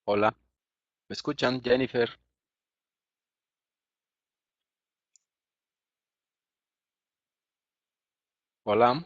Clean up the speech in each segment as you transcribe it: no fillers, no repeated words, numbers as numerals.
Hola, ¿me escuchan, Jennifer? Hola.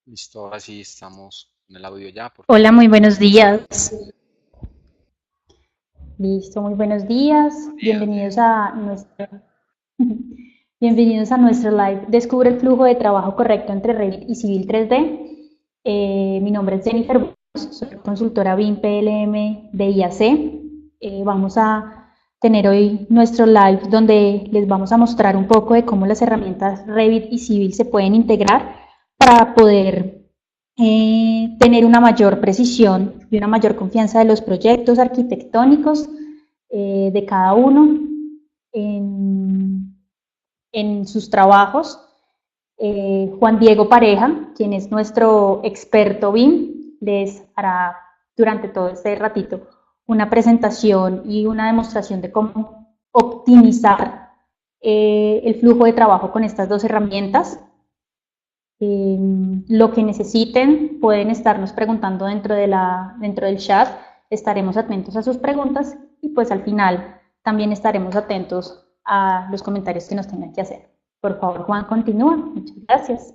Listo, ahora sí estamos en el audio ya, por Hola, favor. muy buenos días. Listo, muy buenos días. Bienvenidos a nuestro live. Descubre el flujo de trabajo correcto entre Revit y Civil 3D. Mi nombre es Jennifer, soy consultora BIM PLM de IAC. Vamos a tener hoy nuestro live donde les vamos a mostrar un poco de cómo las herramientas Revit y Civil se pueden integrar para poder tener una mayor precisión y una mayor confianza de los proyectos arquitectónicos de cada uno en, en sus trabajos. Juan Diego Pareja, quien es nuestro experto BIM, les hará durante todo este ratito una presentación y una demostración de cómo optimizar el flujo de trabajo con estas dos herramientas. Lo que necesiten pueden estarnos preguntando dentro del chat, estaremos atentos a sus preguntas y pues al final también estaremos atentos a los comentarios que nos tengan que hacer. Por favor, Juan, continúa. Muchas gracias.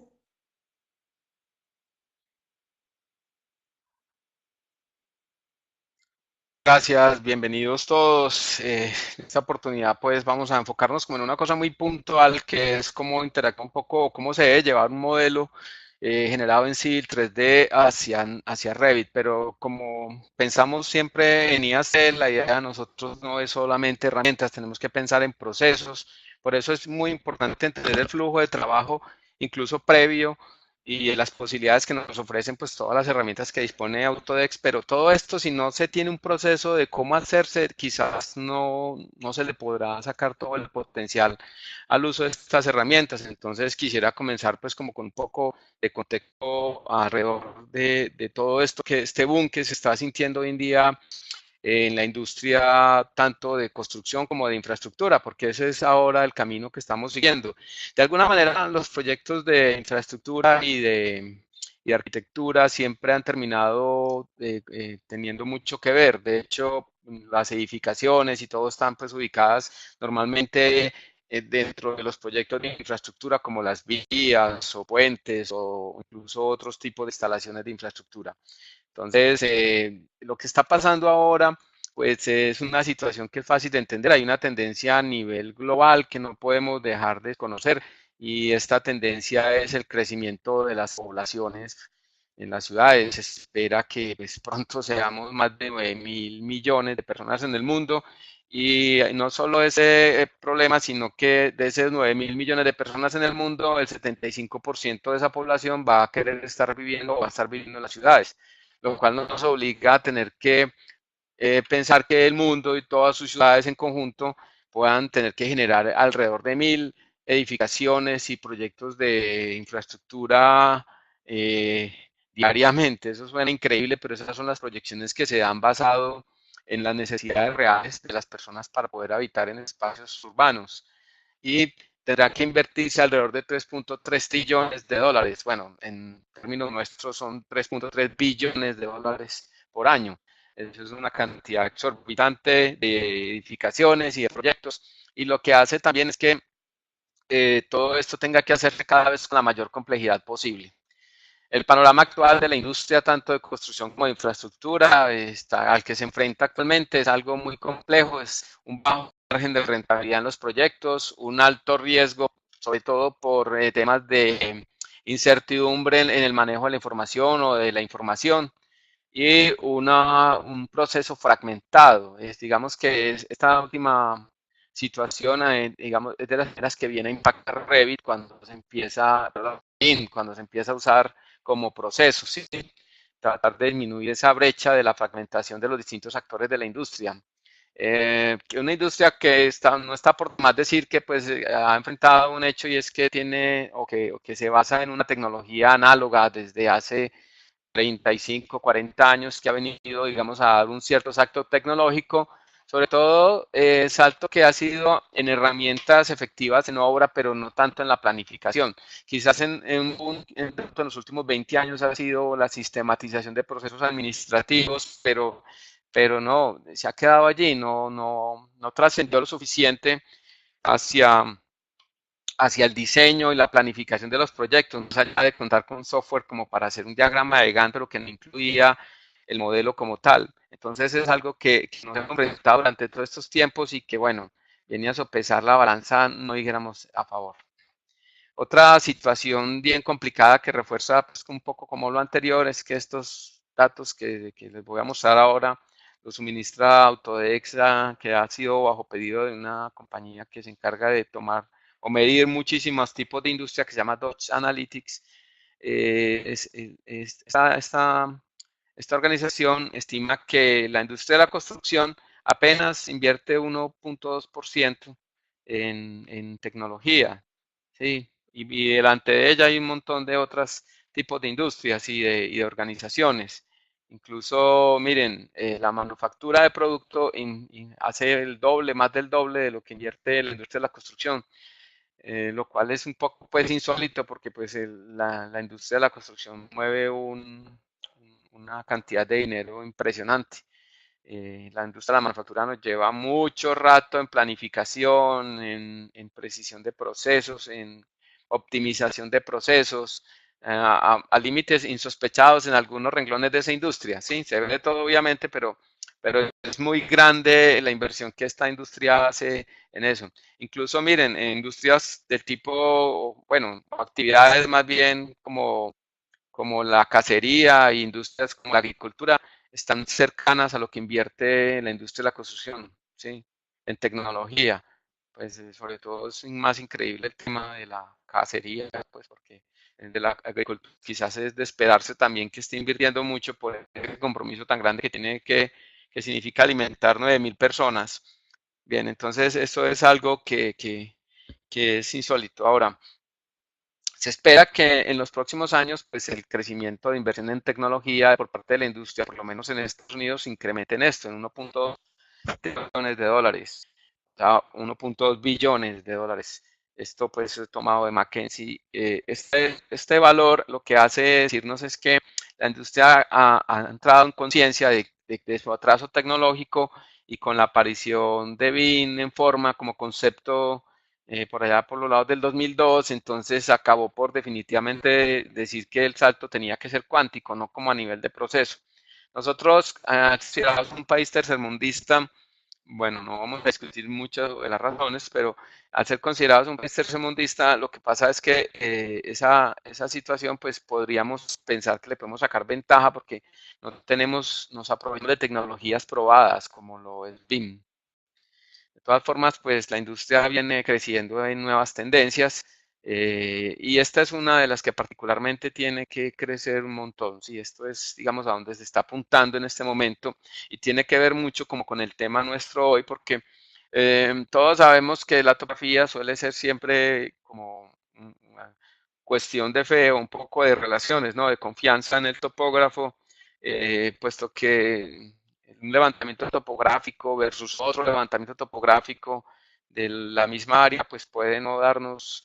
Gracias, bienvenidos todos. En esta oportunidad pues vamos a enfocarnos como en una cosa muy puntual que es cómo interactúa un poco, cómo se debe llevar un modelo generado en Civil 3D hacia Revit, pero como pensamos siempre en IAC, la idea de nosotros no es solamente herramientas, tenemos que pensar en procesos, por eso es muy importante entender el flujo de trabajo incluso previo y las posibilidades que nos ofrecen pues todas las herramientas que dispone Autodesk, pero todo esto si no se tiene un proceso de cómo hacerse, quizás no se le podrá sacar todo el potencial al uso de estas herramientas. Entonces quisiera comenzar pues como con un poco de contexto alrededor de todo esto, que este boom que se está sintiendo hoy en día en la industria tanto de construcción como de infraestructura, porque ese es ahora el camino que estamos siguiendo. De alguna manera, los proyectos de infraestructura y arquitectura siempre han terminado teniendo mucho que ver. De hecho, las edificaciones y todo están pues ubicadas normalmente dentro de los proyectos de infraestructura como las vías o puentes o incluso otros tipos de instalaciones de infraestructura. Entonces, lo que está pasando ahora, pues es una situación que es fácil de entender. Hay una tendencia a nivel global que no podemos dejar de conocer y esta tendencia es el crecimiento de las poblaciones en las ciudades. Se espera que pues, pronto seamos más de 9.000 millones de personas en el mundo y no solo ese problema, sino que de esos 9.000 millones de personas en el mundo, el 75% de esa población va a querer estar viviendo o va a estar viviendo en las ciudades, lo cual nos obliga a tener que pensar que el mundo y todas sus ciudades en conjunto puedan tener que generar alrededor de 1.000 edificaciones y proyectos de infraestructura diariamente. Eso suena increíble, pero esas son las proyecciones que se dan basado en las necesidades reales de las personas para poder habitar en espacios urbanos. Y tendrá que invertirse alrededor de 3.3 trillones de dólares. Bueno, en términos nuestros son 3.3 billones de dólares por año. Eso es una cantidad exorbitante de edificaciones y de proyectos. Y lo que hace también es que todo esto tenga que hacerse cada vez con la mayor complejidad posible. El panorama actual de la industria, tanto de construcción como de infraestructura, al que se enfrenta actualmente, es algo muy complejo, es un bajo margen de rentabilidad en los proyectos, un alto riesgo, sobre todo por temas de incertidumbre en el manejo de la información o de la información, y un proceso fragmentado. Digamos que esta última situación, digamos, es de las primeras que viene a impactar Revit cuando se empieza a usar como proceso, ¿sí? Tratar de disminuir esa brecha de la fragmentación de los distintos actores de la industria. Una industria que no está por más decir que pues ha enfrentado un hecho y es que tiene o que se basa en una tecnología análoga desde hace 35, 40 años que ha venido, digamos, a dar un cierto salto tecnológico, sobre todo salto que ha sido en herramientas efectivas en obra, pero no tanto en la planificación. Quizás en los últimos 20 años ha sido la sistematización de procesos administrativos, pero no, se ha quedado allí, no trascendió lo suficiente hacia, hacia el diseño y la planificación de los proyectos, más allá de contar con software como para hacer un diagrama de Gantt, pero que no incluía el modelo como tal. Entonces es algo que nos hemos enfrentado durante todos estos tiempos y que, bueno, venía a sopesar la balanza, no dijéramos a favor. Otra situación bien complicada que refuerza pues, un poco como lo anterior es que estos datos que les voy a mostrar ahora los suministra Autodexa, que ha sido bajo pedido de una compañía que se encarga de tomar o medir muchísimos tipos de industria que se llama Dodge Analytics. Esta organización estima que la industria de la construcción apenas invierte 1.2% en tecnología, ¿sí? Y delante de ella hay un montón de otros tipos de industrias y de organizaciones. Incluso, miren, la manufactura de producto hace el doble, más del doble de lo que invierte la industria de la construcción, lo cual es un poco pues insólito porque pues la industria de la construcción mueve una cantidad de dinero impresionante. La industria de la manufactura nos lleva mucho rato en planificación, precisión de procesos, en optimización de procesos, a límites insospechados en algunos renglones de esa industria. Sí, se ve de todo obviamente, pero es muy grande la inversión que esta industria hace en eso. Incluso miren, en industrias del tipo, bueno, actividades más bien como la cacería e industrias como la agricultura están cercanas a lo que invierte la industria de la construcción, ¿sí? En tecnología. Pues sobre todo es más increíble el tema de la cacería, pues porque el de la agricultura quizás es de esperarse también que esté invirtiendo mucho por el compromiso tan grande que tiene que significa alimentar 9.000 personas. Bien, entonces eso es algo que es insólito. Ahora, se espera que en los próximos años, pues el crecimiento de inversión en tecnología por parte de la industria, por lo menos en Estados Unidos, incremente en esto, en 1.2 billones de dólares, o sea, 1.2 billones de dólares. Esto pues es tomado de McKinsey. Este valor lo que hace decirnos es que la industria ha entrado en conciencia de su atraso tecnológico y con la aparición de BIM en forma como concepto por allá por los lados del 2002, entonces acabó por definitivamente decir que el salto tenía que ser cuántico, no como a nivel de proceso. Nosotros, si somos un país tercermundista, bueno, no vamos a discutir mucho de las razones, pero al ser considerados un país tercermundista, lo que pasa es que esa situación, pues podríamos pensar que le podemos sacar ventaja porque nos aprovechamos de tecnologías probadas, como lo es BIM. De todas formas, pues la industria viene creciendo en nuevas tendencias y esta es una de las que particularmente tiene que crecer un montón. Sí, esto es, digamos, a donde se está apuntando en este momento y tiene que ver mucho como con el tema nuestro hoy, porque todos sabemos que la topografía suele ser siempre como una cuestión de fe o un poco de relaciones, ¿no? De confianza en el topógrafo, puesto que un levantamiento topográfico versus otro levantamiento topográfico de la misma área, pues puede no darnos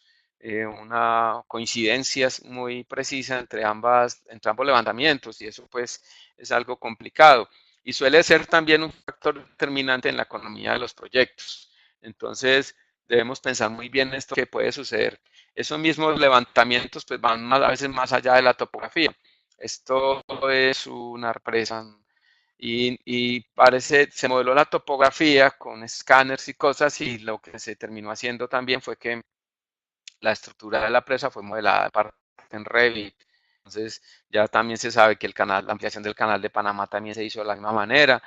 una coincidencia muy precisa entre ambos levantamientos y eso pues es algo complicado y suele ser también un factor determinante en la economía de los proyectos. Entonces debemos pensar muy bien esto que puede suceder. Esos mismos levantamientos pues van a veces más allá de la topografía. Esto es una represa y parece, se modeló la topografía con escáneres y cosas y lo que se terminó haciendo también fue que la estructura de la presa fue modelada en Revit. Entonces ya también se sabe que la ampliación del canal de Panamá también se hizo de la misma manera.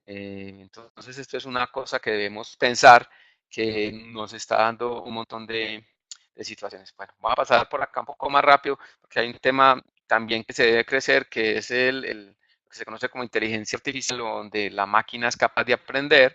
Entonces esto es una cosa que debemos pensar que nos está dando un montón de situaciones. Bueno, vamos a pasar por acá un poco más rápido porque hay un tema también que se debe crecer, que es lo que se conoce como inteligencia artificial, donde la máquina es capaz de aprender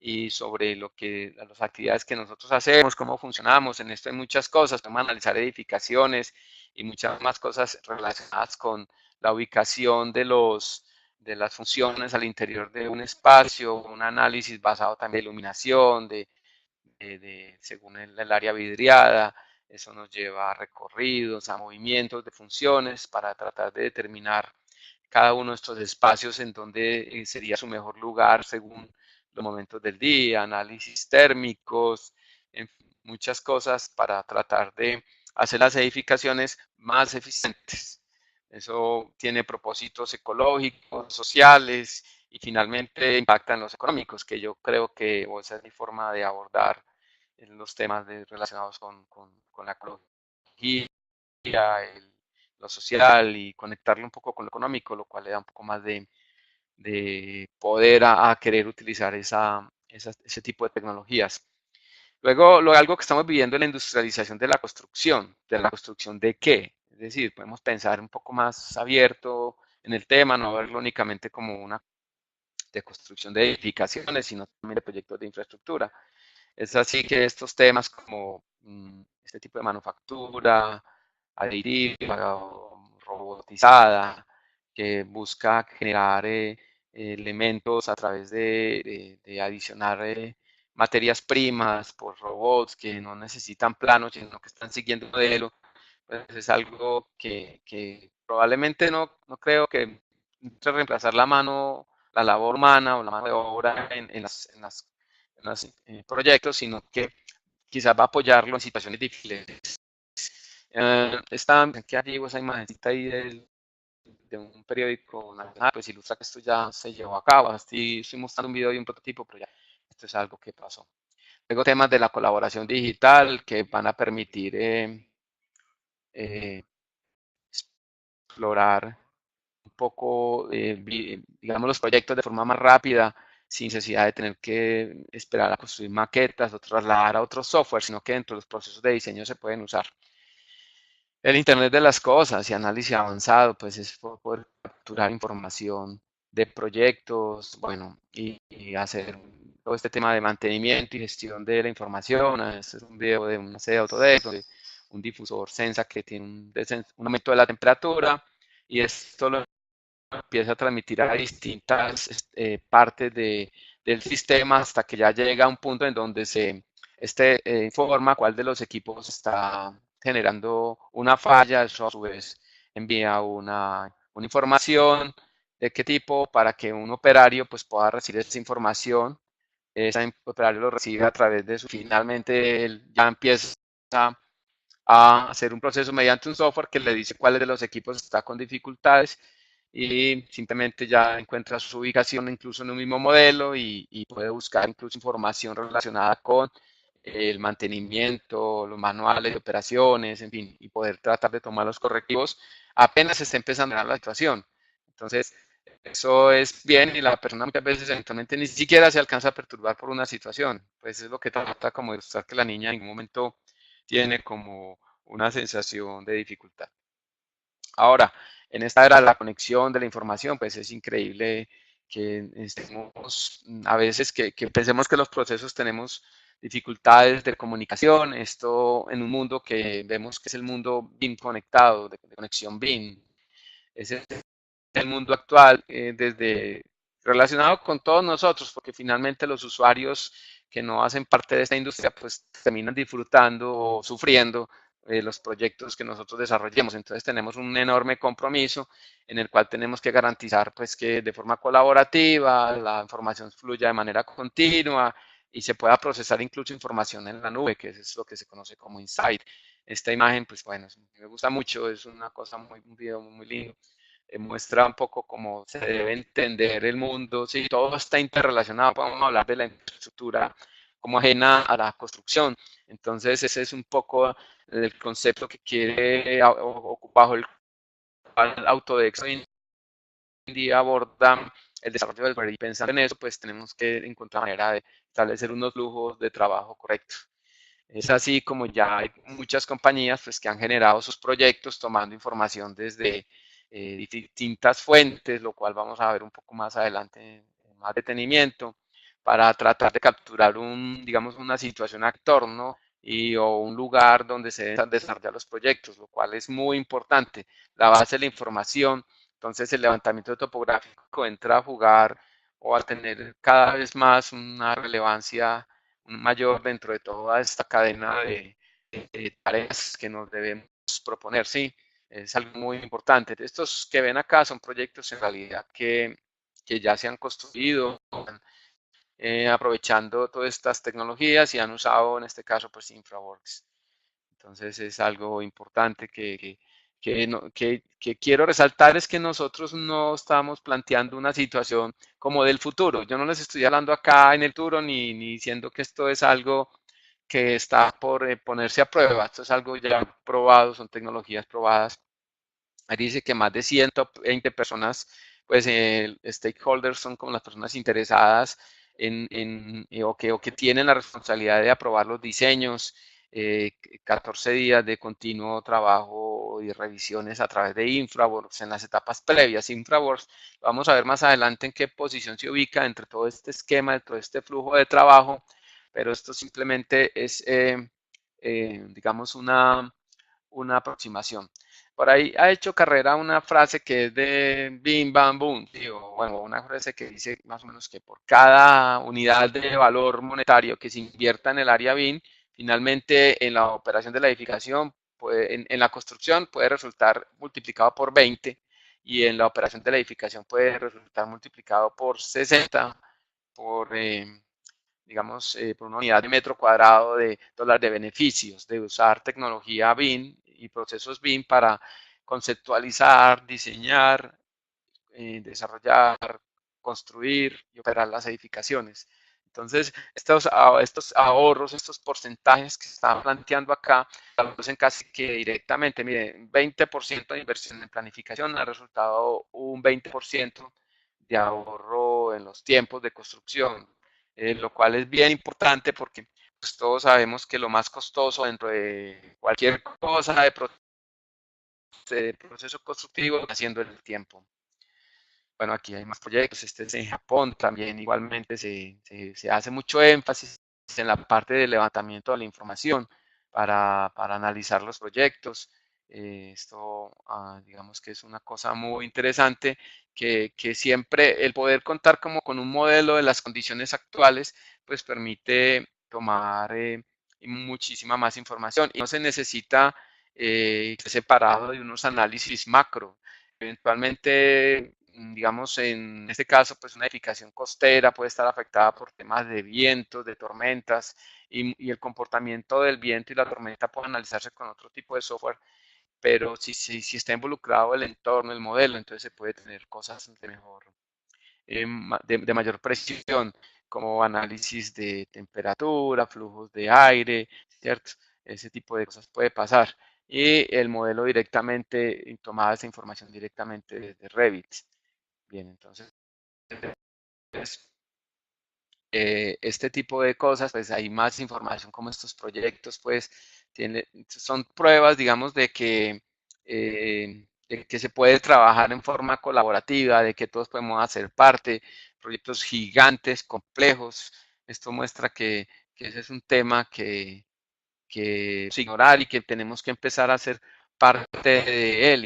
y sobre las actividades que nosotros hacemos, cómo funcionamos. En esto hay muchas cosas, podemos analizar edificaciones y muchas más cosas relacionadas con la ubicación de las funciones al interior de un espacio, un análisis basado también en iluminación, según el área vidriada, eso nos lleva a recorridos, a movimientos de funciones para tratar de determinar cada uno de estos espacios en donde sería su mejor lugar según los momentos del día, análisis térmicos, en fin, muchas cosas para tratar de hacer las edificaciones más eficientes. Eso tiene propósitos ecológicos, sociales y finalmente impacta en los económicos, que yo creo que esa es mi forma de abordar los temas relacionados con la ecología, lo social y conectarlo un poco con lo económico, lo cual le da un poco más de poder a querer utilizar ese tipo de tecnologías. Luego, algo que estamos viviendo es la industrialización de la construcción de qué. Es decir, podemos pensar un poco más abierto en el tema, no verlo únicamente como una de construcción de edificaciones, sino también de proyectos de infraestructura. Es así que estos temas como este tipo de manufactura aditiva o robotizada, que busca generar elementos a través de adicionar materias primas por robots que no necesitan planos, sino que están siguiendo un modelo, pues es algo que probablemente no creo que reemplazar la labor humana o la mano de obra en los proyectos, sino que quizás va a apoyarlo en situaciones difíciles. Que allí esa imagencita ahí de un periódico nacional, pues ilustra que esto ya se llevó a cabo. Estoy mostrando un video de un prototipo, pero ya esto es algo que pasó. Luego temas de la colaboración digital que van a permitir eh, explorar un poco, digamos, los proyectos de forma más rápida, sin necesidad de tener que esperar a construir maquetas o trasladar a otros software, sino que dentro de los procesos de diseño se pueden usar. El Internet de las cosas y análisis avanzado, pues es poder capturar información de proyectos, bueno, y hacer todo este tema de mantenimiento y gestión de la información. Este es un video de una sede de Autodesk, donde un difusor sensa que tiene un aumento de la temperatura y esto lo empieza a transmitir a distintas partes del sistema hasta que ya llega a un punto en donde se informa cuál de los equipos está generando una falla, eso a su vez envía una información de qué tipo para que un operario pues pueda recibir esa información. Ese operario lo recibe a través de su, finalmente él ya empieza a hacer un proceso mediante un software que le dice cuáles de los equipos está con dificultades y simplemente ya encuentra su ubicación incluso en un mismo modelo y puede buscar incluso información relacionada con el mantenimiento, los manuales de operaciones, en fin, y poder tratar de tomar los correctivos apenas se está empezando a dar la situación. Entonces, eso es bien y la persona muchas veces eventualmente ni siquiera se alcanza a perturbar por una situación. Pues es lo que trata como de mostrar que la niña en ningún momento tiene como una sensación de dificultad. Ahora, en esta era de la conexión de la información, pues es increíble que estemos a veces que pensemos que los procesos tenemos dificultades de comunicación, esto en un mundo que vemos que es el mundo BIM conectado, de conexión BIM. Ese es el mundo actual, desde relacionado con todos nosotros, porque finalmente los usuarios que no hacen parte de esta industria, pues terminan disfrutando o sufriendo los proyectos que nosotros desarrollemos. Entonces tenemos un enorme compromiso en el cual tenemos que garantizar pues que de forma colaborativa la información fluya de manera continua y se pueda procesar incluso información en la nube, que es lo que se conoce como Insight. Esta imagen, pues bueno, me gusta mucho, es una cosa un video muy lindo, muestra un poco cómo se debe entender el mundo, sí, todo está interrelacionado, podemos hablar de la infraestructura como ajena a la construcción, entonces ese es un poco el concepto que quiere ocupar, bajo el cual Autodesk hoy en día aborda el desarrollo del software y pensando en eso, pues tenemos que encontrar manera de establecer unos flujos de trabajo correctos. Es así como ya hay muchas compañías pues, que han generado sus proyectos tomando información desde distintas fuentes, lo cual vamos a ver un poco más adelante en más detenimiento, para tratar de capturar digamos, una situación actor, ¿no? O un lugar donde se deben desarrollar los proyectos, lo cual es muy importante. La base de la información, entonces el levantamiento topográfico entra a jugar o a tener cada vez más una relevancia mayor dentro de toda esta cadena de tareas que nos debemos proponer, sí, es algo muy importante. Estos que ven acá son proyectos en realidad que ya se han construido, aprovechando todas estas tecnologías y han usado en este caso pues InfraWorks. Entonces es algo importante que quiero resaltar es que nosotros no estamos planteando una situación como del futuro. Yo no les estoy hablando acá en el futuro ni diciendo que esto es algo que está por ponerse a prueba. Esto es algo ya probado, son tecnologías probadas. Ahí dice que más de 120 personas, pues stakeholders son como las personas interesadas o que tienen la responsabilidad de aprobar los diseños, 14 días de continuo trabajo y revisiones a través de InfraWorks en las etapas previas. InfraWorks, vamos a ver más adelante en qué posición se ubica entre todo este esquema, entre todo este flujo de trabajo, pero esto simplemente es, digamos, una aproximación. Por ahí ha hecho carrera una frase que es de Bim Bam Boom, digo, bueno, una frase que dice más o menos que por cada unidad de valor monetario que se invierta en el área BIM, finalmente en la operación de la edificación, en la construcción puede resultar multiplicado por 20 y en la operación de la edificación puede resultar multiplicado por 60 por, digamos, por una unidad de metro cuadrado de dólar de beneficios, de usar tecnología BIM y procesos BIM para conceptualizar, diseñar, desarrollar, construir y operar las edificaciones. Entonces, estos ahorros, estos porcentajes que se están planteando acá, traducen casi que directamente, miren, 20% de inversión en planificación ha resultado un 20% de ahorro en los tiempos de construcción, lo cual es bien importante porque pues, todos sabemos que lo más costoso dentro de cualquier cosa de proceso constructivo haciendo el tiempo. Bueno, aquí hay más proyectos, este es en Japón también, igualmente se hace mucho énfasis en la parte del levantamiento de la información para analizar los proyectos. Esto, digamos que es una cosa muy interesante, que siempre el poder contar como con un modelo de las condiciones actuales, pues permite tomar y muchísima más información. Y no se necesita separado de unos análisis macro. Eventualmente, digamos, en este caso, pues una edificación costera puede estar afectada por temas de vientos, de tormentas, y el comportamiento del viento y la tormenta puede analizarse con otro tipo de software, pero si está involucrado el entorno, el modelo, entonces se puede tener cosas de mejor, de mayor precisión, como análisis de temperatura, flujos de aire, ¿cierto? Ese tipo de cosas puede pasar. Y el modelo directamente, tomaba esa información directamente desde Revit. Bien, entonces, este tipo de cosas, pues hay más información como estos proyectos, pues son pruebas, digamos, de que se puede trabajar en forma colaborativa, de que todos podemos hacer parte, proyectos gigantes, complejos. Esto muestra que ese es un tema que ignorar y que tenemos que empezar a ser parte de él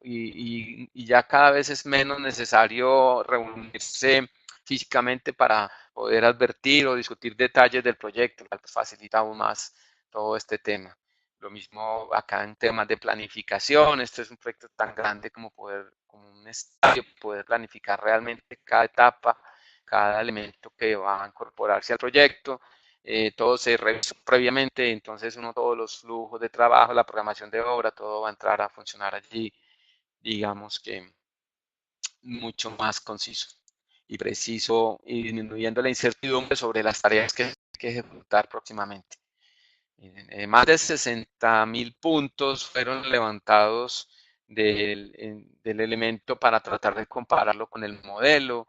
y ya cada vez es menos necesario reunirse físicamente para poder advertir o discutir detalles del proyecto, lo cual facilita aún más todo este tema. Lo mismo acá en temas de planificación, este es un proyecto tan grande como como un estadio, poder planificar realmente cada etapa, cada elemento que va a incorporarse al proyecto, todo se revisó previamente, entonces uno todos los flujos de trabajo, la programación de obra, todo va a entrar a funcionar allí, digamos que mucho más conciso y preciso y disminuyendo la incertidumbre sobre las tareas que hay que ejecutar próximamente. Más de 60.000 puntos fueron levantados del elemento para tratar de compararlo con el modelo.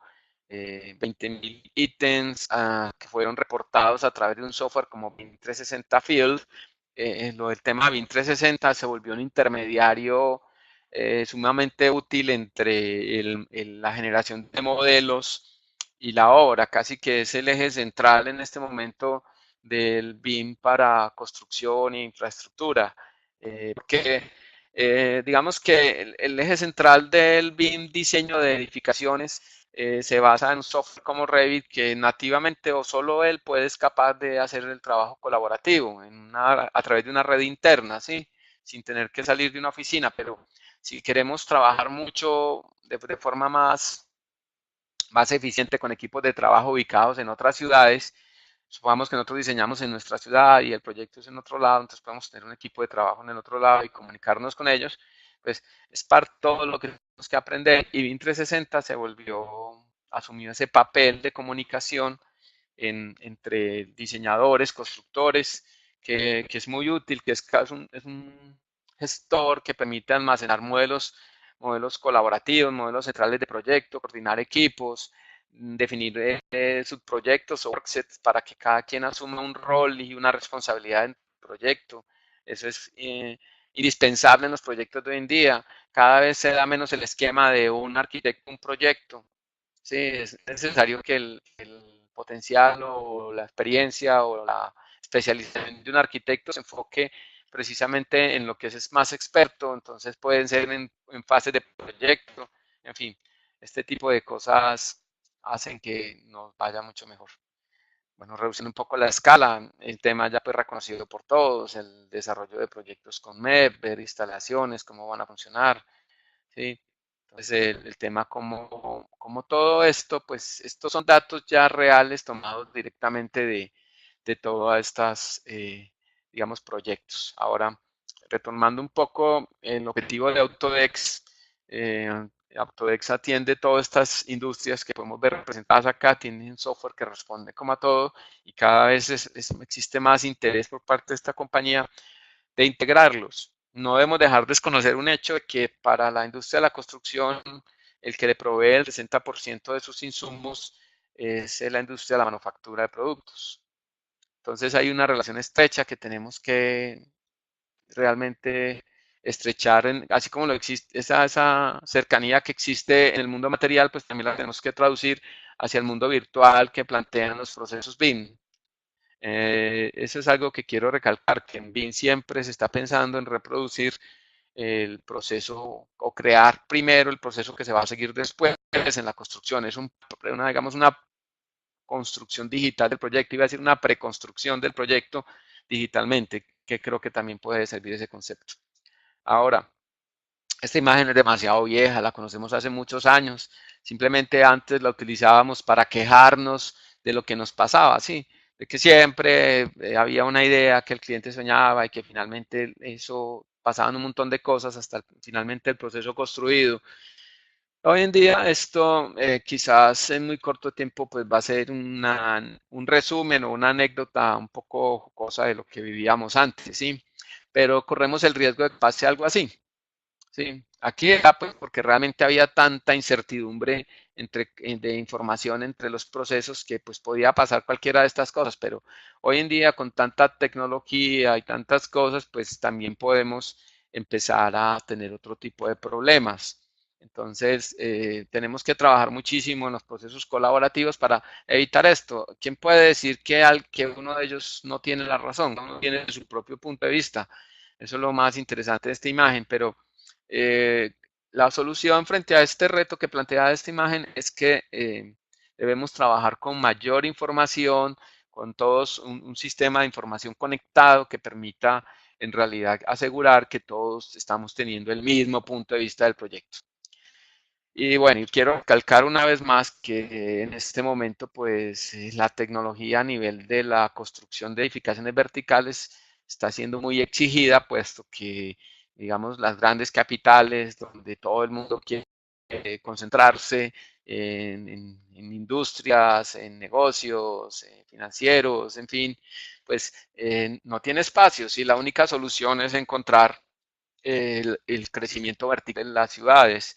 20.000 ítems que fueron reportados a través de un software como BIM 360 Field. Lo del tema BIM 360 se volvió un intermediario sumamente útil entre la generación de modelos y la obra, casi que es el eje central en este momento del BIM para construcción e infraestructura, porque digamos que el eje central del BIM diseño de edificaciones se basa en un software como Revit que nativamente o solo él puede es capaz de hacer el trabajo colaborativo a través de una red interna, ¿sí? Sin tener que salir de una oficina, pero si queremos trabajar mucho de forma más eficiente con equipos de trabajo ubicados en otras ciudades, supongamos que nosotros diseñamos en nuestra ciudad y el proyecto es en otro lado, entonces podemos tener un equipo de trabajo en el otro lado y comunicarnos con ellos, pues es parte de todo lo que tenemos que aprender y BIM 360 asumió ese papel de comunicación entre diseñadores, constructores, que es muy útil, que es un gestor que permite almacenar modelos colaborativos, modelos centrales de proyecto, coordinar equipos, definir subproyectos o worksets para que cada quien asuma un rol y una responsabilidad en el proyecto. Eso es indispensable en los proyectos de hoy en día. Cada vez se da menos el esquema de un arquitecto, un proyecto. Sí, es necesario que el potencial o la experiencia o la especialización de un arquitecto se enfoque precisamente en lo que es más experto, entonces pueden ser en fases de proyecto, en fin, este tipo de cosas hacen que nos vaya mucho mejor. Bueno, reduciendo un poco la escala, el tema ya pues reconocido por todos, el desarrollo de proyectos con MEP, ver instalaciones, cómo van a funcionar, ¿sí? Entonces, el tema como todo esto, pues estos son datos ya reales tomados directamente de todas estas, digamos, proyectos. Ahora, retomando un poco el objetivo de Autodex, Autodex atiende todas estas industrias que podemos ver representadas acá, tiene un software que responde como a todo y cada vez existe más interés por parte de esta compañía de integrarlos. No debemos dejar desconocer un hecho de que para la industria de la construcción, el que le provee el 60% de sus insumos es la industria de la manufactura de productos. Entonces hay una relación estrecha que tenemos que realmente estrechar, así como lo existe, esa cercanía que existe en el mundo material, pues también la tenemos que traducir hacia el mundo virtual que plantean los procesos BIM. Eso es algo que quiero recalcar, que en BIM siempre se está pensando en reproducir el proceso o crear primero el proceso que se va a seguir después en la construcción. Es digamos, una construcción digital del proyecto, iba a decir una preconstrucción del proyecto, digitalmente, que creo que también puede servir ese concepto. Ahora, esta imagen es demasiado vieja, la conocemos hace muchos años. Simplemente antes la utilizábamos para quejarnos de lo que nos pasaba, ¿sí? De que siempre había una idea que el cliente soñaba y que finalmente eso pasaban un montón de cosas hasta finalmente el proceso construido. Hoy en día esto quizás en muy corto tiempo pues va a ser un resumen o una anécdota un poco jocosa de lo que vivíamos antes, ¿sí? Pero corremos el riesgo de que pase algo así. Sí, aquí era pues porque realmente había tanta incertidumbre de información entre los procesos que pues podía pasar cualquiera de estas cosas, pero hoy en día con tanta tecnología y tantas cosas, pues también podemos empezar a tener otro tipo de problemas. Entonces, tenemos que trabajar muchísimo en los procesos colaborativos para evitar esto. ¿Quién puede decir que uno de ellos no tiene la razón, no tiene su propio punto de vista? Eso es lo más interesante de esta imagen, pero eh, la solución frente a este reto que plantea esta imagen es que debemos trabajar con mayor información, con todos un sistema de información conectado que permita en realidad asegurar que todos estamos teniendo el mismo punto de vista del proyecto. Y bueno, y quiero recalcar una vez más que en este momento, pues la tecnología a nivel de la construcción de edificaciones verticales está siendo muy exigida, puesto que, digamos, las grandes capitales donde todo el mundo quiere concentrarse en industrias, en negocios, financieros, en fin, pues no tiene espacios y la única solución es encontrar el crecimiento vertical en las ciudades.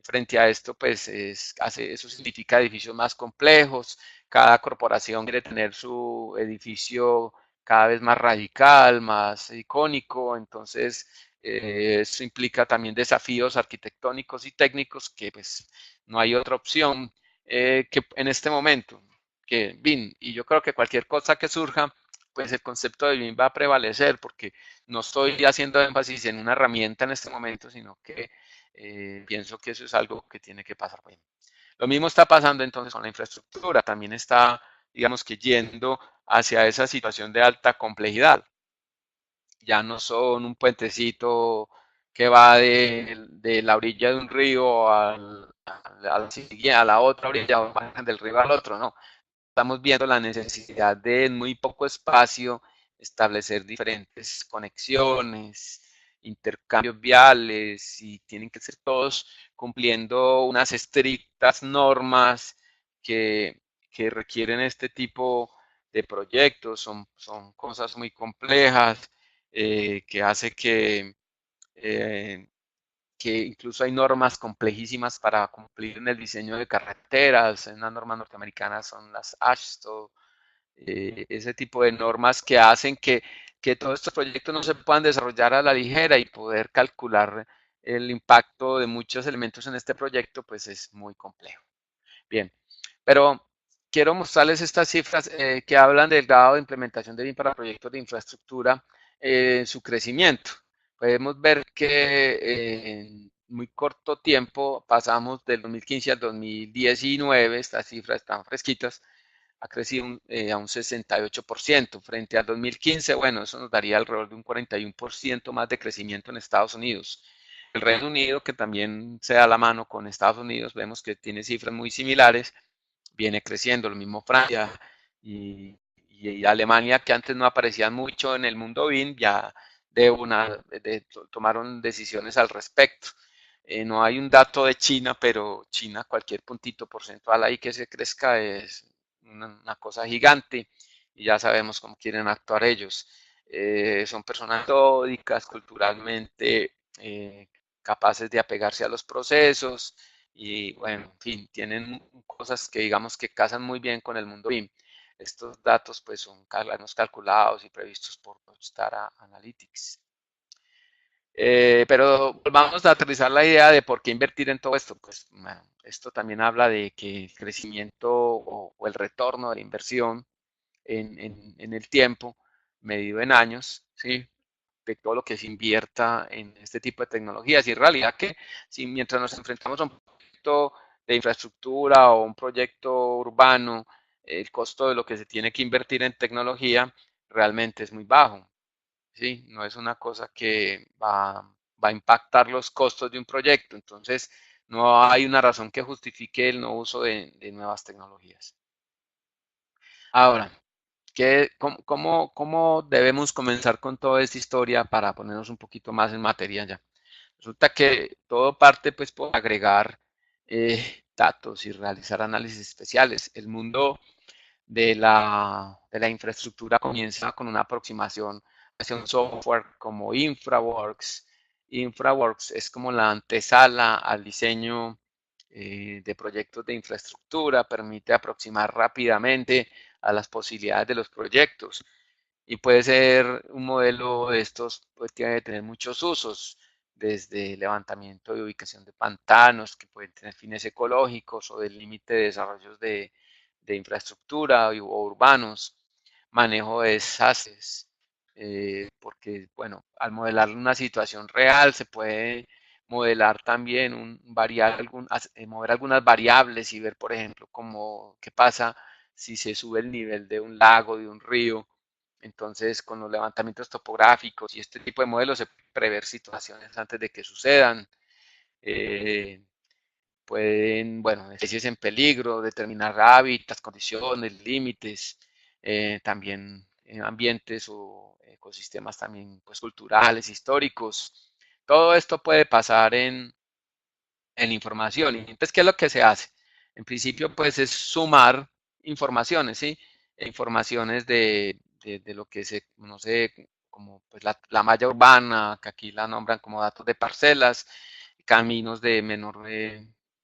Frente a esto, pues eso significa edificios más complejos, cada corporación quiere tener su edificio cada vez más radical, más icónico, entonces eso implica también desafíos arquitectónicos y técnicos que pues no hay otra opción que en este momento que BIM, y yo creo que cualquier cosa que surja, pues el concepto de BIM va a prevalecer porque no estoy haciendo énfasis en una herramienta en este momento, sino que pienso que eso es algo que tiene que pasar bien. Lo mismo está pasando entonces con la infraestructura, también está, digamos que yendo hacia esa situación de alta complejidad. Ya no son un puentecito que va de la orilla de un río a la otra orilla o del río al otro, no, estamos viendo la necesidad de en muy poco espacio establecer diferentes conexiones, intercambios viales y tienen que ser todos cumpliendo unas estrictas normas que, que requieren este tipo de proyectos. Son cosas muy complejas que hace eh, que incluso hay normas complejísimas para cumplir en el diseño de carreteras. Una norma norteamericana son las AASHTO, ese tipo de normas que hacen que todos estos proyectos no se puedan desarrollar a la ligera y poder calcular el impacto de muchos elementos en este proyecto, pues es muy complejo. Bien, pero quiero mostrarles estas cifras que hablan del grado de implementación de BIM para proyectos de infraestructura, su crecimiento. Podemos ver que en muy corto tiempo pasamos del 2015 al 2019, estas cifras están fresquitas, ha crecido a un 68% frente al 2015. Bueno, eso nos daría alrededor de un 41% más de crecimiento en Estados Unidos. El Reino Unido, que también se da la mano con Estados Unidos, vemos que tiene cifras muy similares, viene creciendo, lo mismo Francia y Alemania, que antes no aparecían mucho en el mundo BIM, ya tomaron decisiones al respecto. No hay un dato de China, pero China, cualquier puntito porcentual ahí que se crezca es una cosa gigante y ya sabemos cómo quieren actuar ellos. Son personas metódicas, culturalmente capaces de apegarse a los procesos y, bueno, en fin, tienen cosas que digamos que casan muy bien con el mundo BIM. Estos datos pues son calculados y previstos por Star Analytics. Pero volvamos a aterrizar la idea de por qué invertir en todo esto. Pues bueno, esto también habla de que el crecimiento o el retorno de la inversión en el tiempo, medido en años, ¿sí? De todo lo que se invierta en este tipo de tecnologías. Y en realidad que si mientras nos enfrentamos a un proyecto de infraestructura o un proyecto urbano, el costo de lo que se tiene que invertir en tecnología realmente es muy bajo, ¿sí? No es una cosa que va a impactar los costos de un proyecto, entonces no hay una razón que justifique el no uso de nuevas tecnologías. Ahora, cómo debemos comenzar con toda esta historia para ponernos un poquito más en materia ya? Resulta que todo parte pues por agregar datos y realizar análisis especiales. El mundo de la infraestructura comienza con una aproximación hacia un software como InfraWorks. InfraWorks es como la antesala al diseño de proyectos de infraestructura, permite aproximar rápidamente a las posibilidades de los proyectos y puede ser un modelo de estos, pues tiene que tener muchos usos, desde levantamiento y ubicación de pantanos, que pueden tener fines ecológicos o del límite de desarrollos de infraestructura o urbanos, manejo de desastres, porque, bueno, al modelar una situación real se puede modelar también mover algunas variables y ver, por ejemplo, qué pasa si se sube el nivel de un lago, de un río. Entonces, con los levantamientos topográficos y este tipo de modelos se puede prever situaciones antes de que sucedan. Eh, Pueden, bueno, especies en peligro, determinar hábitats, condiciones, límites, también ambientes o ecosistemas también pues, culturales, históricos. Todo esto puede pasar en información. Y entonces, ¿qué es lo que se hace? En principio, pues es sumar informaciones, ¿sí? Informaciones de lo que se conoce como pues, la malla urbana, que aquí la nombran como datos de parcelas, caminos de menor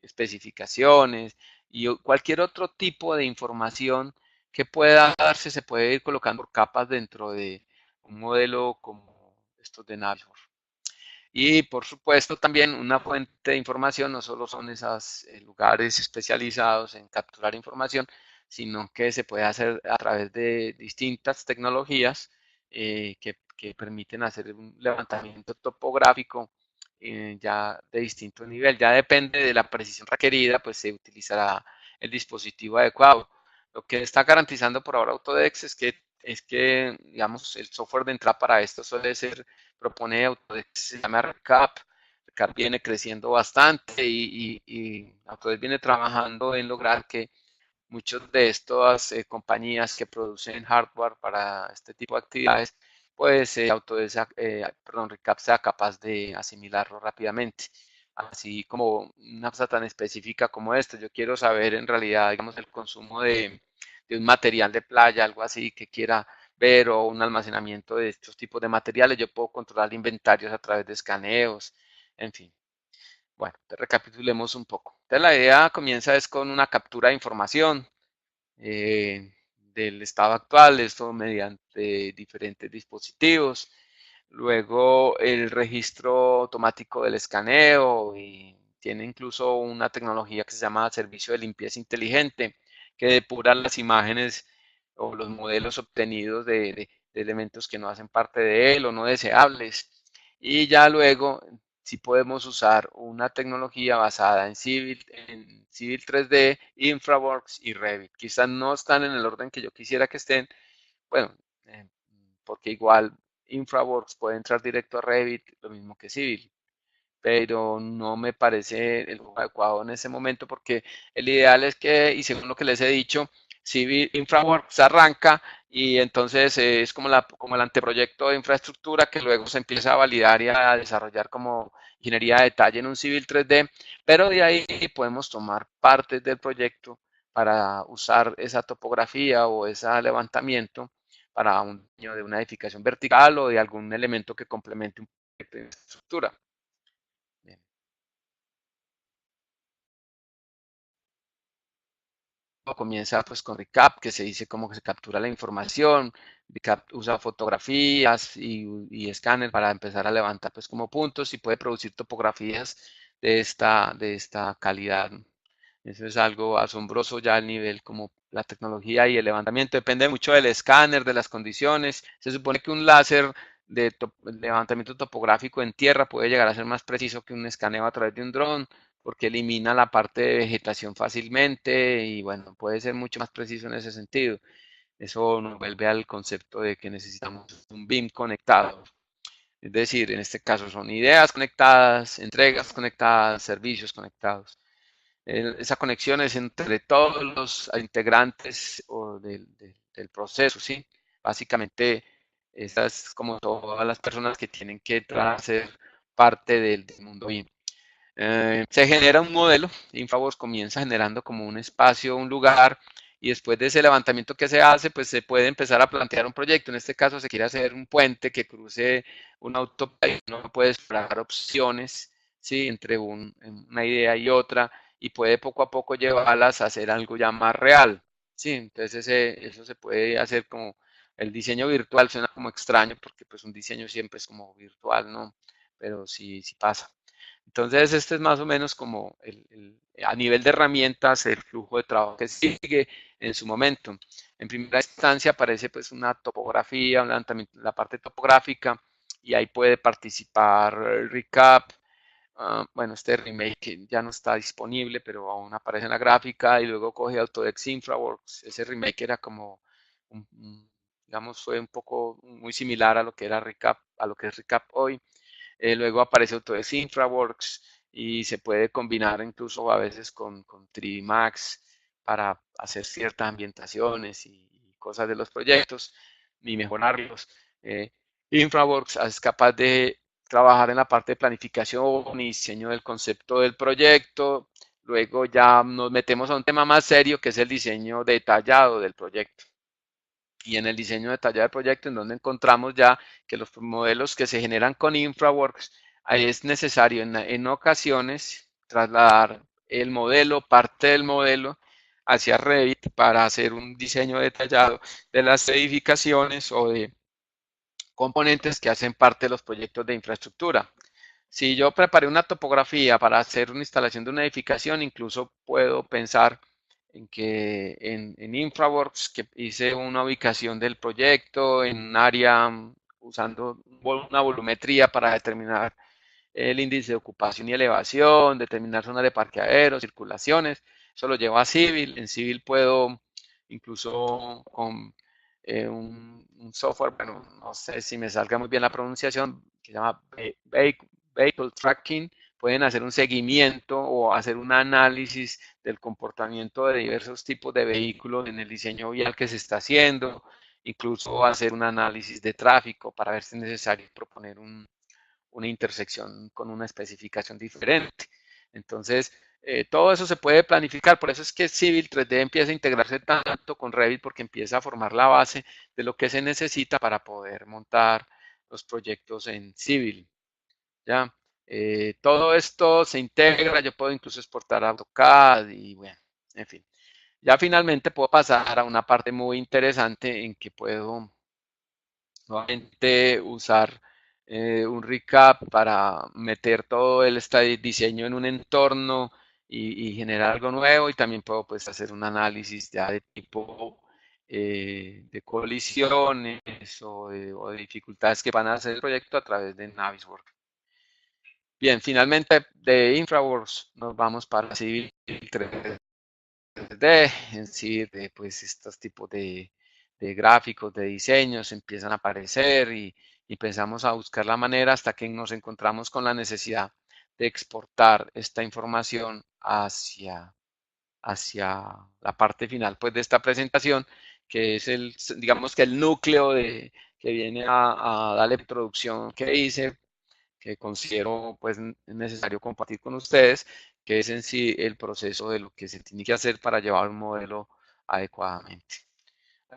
especificaciones y cualquier otro tipo de información que pueda darse, se puede ir colocando por capas dentro de un modelo como estos de Navisworks. Y por supuesto también una fuente de información no solo son esos lugares especializados en capturar información, sino que se puede hacer a través de distintas tecnologías que permiten hacer un levantamiento topográfico ya de distinto nivel. Ya depende de la precisión requerida, pues se utilizará el dispositivo adecuado. Lo que está garantizando por ahora Autodesk es que, digamos, el software de entrada para esto suele ser propone Autodesk, se llama Recap. Recap viene creciendo bastante y Autodesk viene trabajando en lograr que muchas de estas compañías que producen hardware para este tipo de actividades, pues Autodesk, perdón, Recap sea capaz de asimilarlo rápidamente. Así como una cosa tan específica como esto, yo quiero saber en realidad, digamos, el consumo de un material de playa, algo así que quiera ver o un almacenamiento de estos tipos de materiales. Yo puedo controlar inventarios a través de escaneos, en fin. Bueno, recapitulemos un poco. Entonces la idea comienza es con una captura de información del estado actual, esto mediante diferentes dispositivos. Luego el registro automático del escaneo y tiene incluso una tecnología que se llama servicio de limpieza inteligente que depura las imágenes o los modelos obtenidos de elementos que no hacen parte de él o no deseables. Y ya luego si podemos usar una tecnología basada en Civil 3D, InfraWorks y Revit. Quizás no están en el orden que yo quisiera que estén, bueno, eh, porque igual InfraWorks puede entrar directo a Revit, lo mismo que Civil, pero no me parece el adecuado en ese momento porque el ideal es que, y según lo que les he dicho, Civil InfraWorks arranca y entonces es como el anteproyecto de infraestructura que luego se empieza a validar y a desarrollar como ingeniería de detalle en un Civil 3D, pero de ahí podemos tomar partes del proyecto para usar esa topografía o ese levantamiento para un diseño de una edificación vertical o de algún elemento que complemente un proyecto de infraestructura. Bien. Comienza pues con recap, que se dice cómo que se captura la información, recap usa fotografías y escáner para empezar a levantar pues como puntos y puede producir topografías de esta calidad. Eso es algo asombroso ya al nivel como la tecnología y el levantamiento. Depende mucho del escáner, de las condiciones. Se supone que un láser de levantamiento topográfico en tierra puede llegar a ser más preciso que un escaneo a través de un dron porque elimina la parte de vegetación fácilmente y bueno, puede ser mucho más preciso en ese sentido. Eso nos vuelve al concepto de que necesitamos un BIM conectado. Es decir, en este caso son ideas conectadas, entregas conectadas, servicios conectados. Esa conexión es entre todos los integrantes del proceso, ¿sí? Básicamente, estas como todas las personas que tienen que entrar a ser parte del mundo BIM. Se genera un modelo, Infoblox comienza generando como un espacio, un lugar, y después de ese levantamiento que se hace, pues se puede empezar a plantear un proyecto. En este caso se quiere hacer un puente que cruce una autopista, uno puede explorar opciones, ¿sí? Entre una idea y otra, y puede poco a poco llevarlas a hacer algo ya más real, ¿sí? Entonces eso se puede hacer como el diseño virtual, suena como extraño, porque pues un diseño siempre es como virtual, ¿no? Pero sí, sí pasa. Entonces, este es más o menos como a nivel de herramientas el flujo de trabajo que sigue en su momento. En primera instancia aparece pues una topografía, la parte topográfica y ahí puede participar el recap. Bueno, este remake ya no está disponible, pero aún aparece en la gráfica y luego coge Autodesk Infraworks. Ese remake era como, digamos, fue un poco muy similar a lo que era recap, a lo que es recap hoy. Luego aparece Autodesk Infraworks y se puede combinar incluso a veces con 3D Max para hacer ciertas ambientaciones y cosas de los proyectos y mejorarlos. Eh, Infraworks es capaz de trabajar en la parte de planificación y diseño del concepto del proyecto. Luego ya nos metemos a un tema más serio que es el diseño detallado del proyecto. Y en el diseño detallado del proyecto, en donde encontramos ya que los modelos que se generan con Infraworks, ahí es necesario en ocasiones trasladar el modelo, parte del modelo, hacia Revit para hacer un diseño detallado de las edificaciones o de componentes que hacen parte de los proyectos de infraestructura. Si yo preparé una topografía para hacer una instalación de una edificación, incluso puedo pensar en que en Infraworks, que hice una ubicación del proyecto en un área usando una volumetría para determinar el índice de ocupación y elevación, determinar zonas de parqueaderos, circulaciones. Eso lo llevo a Civil. En Civil puedo incluso con un software, bueno, no sé si me salga muy bien la pronunciación, que se llama Vehicle Tracking. Pueden hacer un seguimiento o hacer un análisis del comportamiento de diversos tipos de vehículos en el diseño vial que se está haciendo, incluso hacer un análisis de tráfico para ver si es necesario proponer una intersección con una especificación diferente. Entonces, todo eso se puede planificar, por eso es que Civil 3D empieza a integrarse tanto con Revit porque empieza a formar la base de lo que se necesita para poder montar los proyectos en Civil. ¿Ya? Todo esto se integra, yo puedo incluso exportar a AutoCAD y bueno, en fin. Ya finalmente puedo pasar a una parte muy interesante en que puedo nuevamente usar un recap para meter todo este diseño en un entorno y generar algo nuevo y también puedo pues hacer un análisis ya de tipo de colisiones o de dificultades que van a hacer el proyecto a través de Navisworks. Bien, finalmente de Infraworks nos vamos para Civil 3D, en sí, de, pues estos tipos de gráficos, de diseños empiezan a aparecer y empezamos a buscar la manera hasta que nos encontramos con la necesidad de exportar esta información hacia la parte final pues, de esta presentación, que es digamos que el núcleo que viene a darle introducción que hice, que considero pues necesario compartir con ustedes, que es en sí el proceso de lo que se tiene que hacer para llevar un modelo adecuadamente,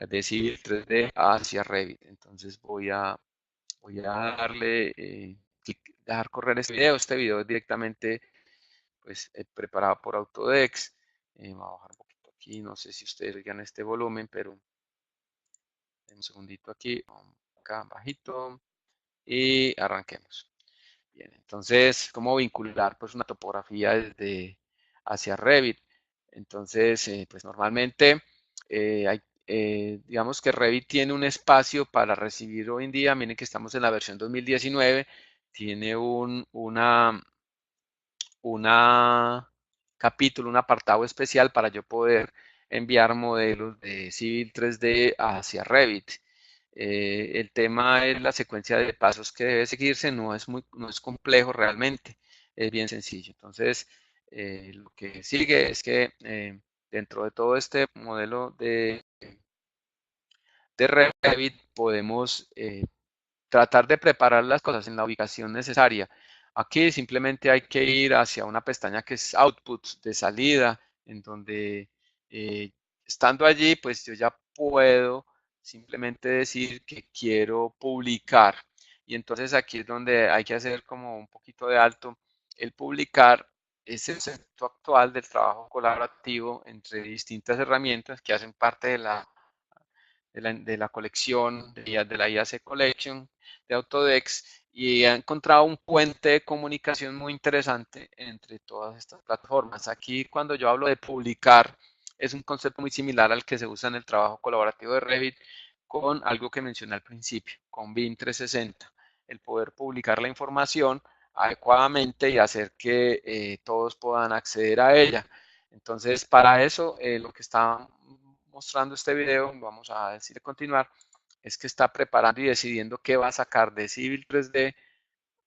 de Civil 3D hacia Revit. Entonces voy a darle, dejar correr este video. Este video es directamente pues, preparado por Autodesk. Voy a bajar un poquito aquí, no sé si ustedes oigan este volumen, pero un segundito aquí, acá bajito y arranquemos. Bien, entonces, ¿cómo vincular pues una topografía desde hacia Revit? Entonces, pues normalmente digamos que Revit tiene un espacio para recibir hoy en día, miren que estamos en la versión 2019, tiene una capítulo, un apartado especial para yo poder enviar modelos de Civil 3D hacia Revit. El tema es la secuencia de pasos que debe seguirse, no es complejo realmente, es bien sencillo. Entonces, lo que sigue es que dentro de todo este modelo de Revit podemos tratar de preparar las cosas en la ubicación necesaria. Aquí simplemente hay que ir hacia una pestaña que es Output de salida, en donde eh, estando allí, pues yo ya puedo simplemente decir que quiero publicar. Y entonces aquí es donde hay que hacer como un poquito de alto. El publicar es el concepto actual del trabajo colaborativo entre distintas herramientas que hacen parte de la colección de la IAC Collection de Autodesk y ha encontrado un puente de comunicación muy interesante entre todas estas plataformas. Aquí cuando yo hablo de publicar es un concepto muy similar al que se usa en el trabajo colaborativo de Revit con algo que mencioné al principio, con BIM 360, el poder publicar la información adecuadamente y hacer que todos puedan acceder a ella. Entonces, para eso, lo que está mostrando este video, vamos a decir continuar, es que está preparando y decidiendo qué va a sacar de Civil 3D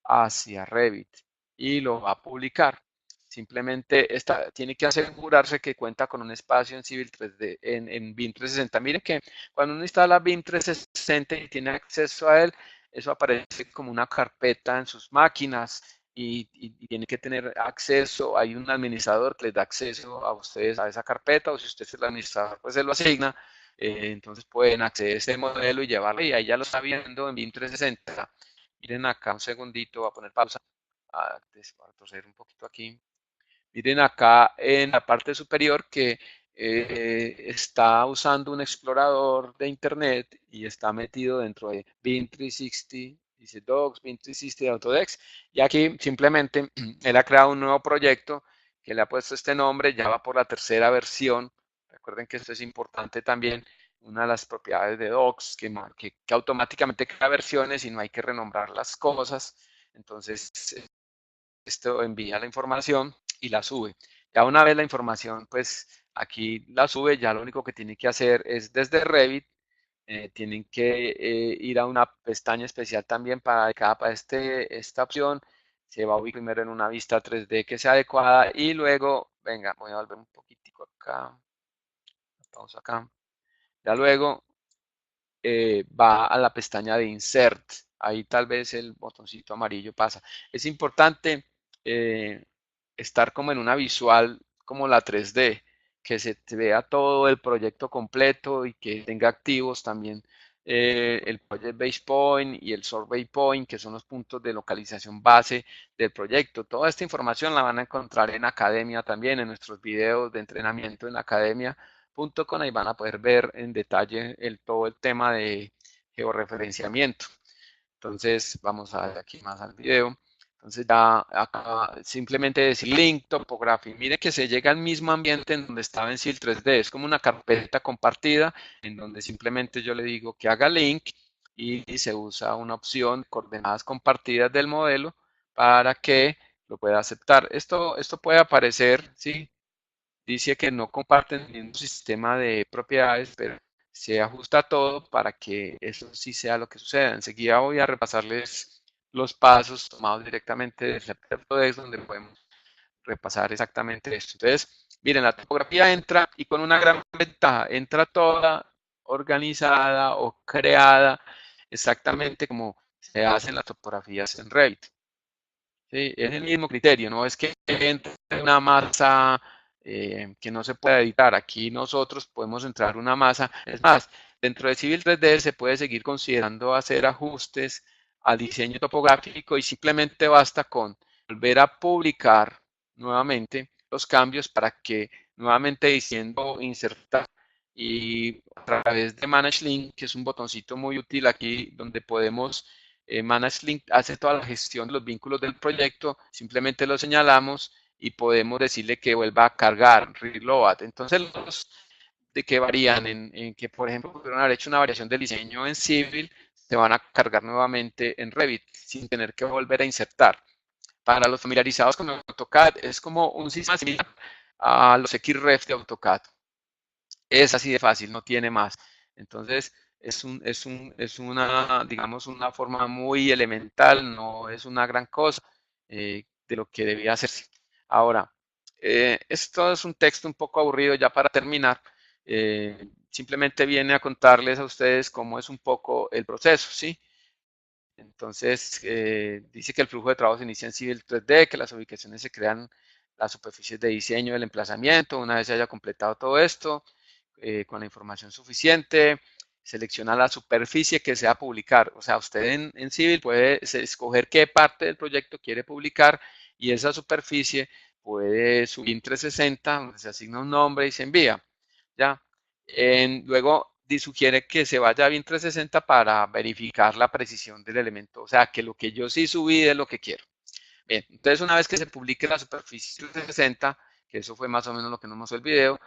hacia Revit y lo va a publicar. Simplemente tiene que asegurarse que cuenta con un espacio en Civil 3D, en BIM 360. Miren que cuando uno instala BIM 360 y tiene acceso a él, eso aparece como una carpeta en sus máquinas y tiene que tener acceso. Hay un administrador que les da acceso a ustedes a esa carpeta, o si usted es el administrador, pues se lo asigna. Entonces pueden acceder a ese modelo y llevarlo y ahí ya lo está viendo en BIM 360. Miren acá un segundito, voy a poner pausa, a retroceder un poquito aquí. Miren acá en la parte superior que está usando un explorador de internet y está metido dentro de BIM 360, dice Docs, BIM 360 de Autodesk. Y aquí simplemente él ha creado un nuevo proyecto que le ha puesto este nombre, ya va por la tercera versión. Recuerden que esto es importante también, una de las propiedades de Docs, que automáticamente crea versiones y no hay que renombrar las cosas. Entonces, esto envía la información y la sube. Ya una vez la información, pues aquí la sube, ya lo único que tiene que hacer es desde Revit, tienen que ir a una pestaña especial también para esta opción. Se va a ubicar primero en una vista 3D que sea adecuada y luego, venga, voy a volver un poquitico acá, pausa acá. Ya luego va a la pestaña de Insert. Ahí tal vez el botoncito amarillo pasa. Es importante eh, estar como en una visual como la 3D, que se vea todo el proyecto completo y que tenga activos también el Project Base Point y el Survey Point, que son los puntos de localización base del proyecto. Toda esta información la van a encontrar en Academia también, en nuestros videos de entrenamiento en Academia.com. Ahí van a poder ver en detalle todo el tema de georreferenciamiento. Entonces, vamos a ver aquí más al video. Entonces, ya acá simplemente decir link, topography. Mire que se llega al mismo ambiente en donde estaba en Civil 3D. Es como una carpeta compartida en donde simplemente yo le digo que haga link y se usa una opción coordenadas compartidas del modelo para que lo pueda aceptar. Esto puede aparecer, ¿sí? Dice que no comparten el mismo sistema de propiedades, pero se ajusta todo para que eso sí sea lo que suceda. Enseguida voy a repasarles los pasos tomados directamente del Autodesk, donde podemos repasar exactamente esto. Entonces, miren, la topografía entra y con una gran ventaja, entra toda organizada o creada exactamente como se hacen las topografías en Revit. Sí, es el mismo criterio, no es que entre una masa que no se pueda editar. Aquí nosotros podemos entrar una masa. Es más, dentro de Civil 3D se puede seguir considerando hacer ajustes al diseño topográfico y simplemente basta con volver a publicar nuevamente los cambios para que nuevamente diciendo insertar y a través de Manage Link, que es un botoncito muy útil aquí donde podemos Manage Link hace toda la gestión de los vínculos del proyecto, simplemente lo señalamos y podemos decirle que vuelva a cargar, reload. Entonces, los de que varían en que, por ejemplo, pudieron haber hecho una variación del diseño en Civil, se van a cargar nuevamente en Revit sin tener que volver a insertar. Para los familiarizados con AutoCAD, es como un sistema similar a los XREF de AutoCAD. Es así de fácil, no tiene más. Entonces, es una, digamos, una forma muy elemental, no es una gran cosa de lo que debía hacerse. Ahora, esto es un texto un poco aburrido ya para terminar. Simplemente viene a contarles a ustedes cómo es un poco el proceso, ¿sí? Entonces, dice que el flujo de trabajo se inicia en Civil 3D, que las ubicaciones se crean las superficies de diseño del emplazamiento. Una vez se haya completado todo esto, con la información suficiente, selecciona la superficie que sea publicar. O sea, usted en Civil puede escoger qué parte del proyecto quiere publicar y esa superficie puede subir en 360, donde se asigna un nombre y se envía. ¿Ya? Luego sugiere que se vaya a BIM 360 para verificar la precisión del elemento, o sea, que lo que yo sí subí es lo que quiero. Bien, entonces una vez que se publique la superficie 360, que eso fue más o menos lo que nos mostró el video,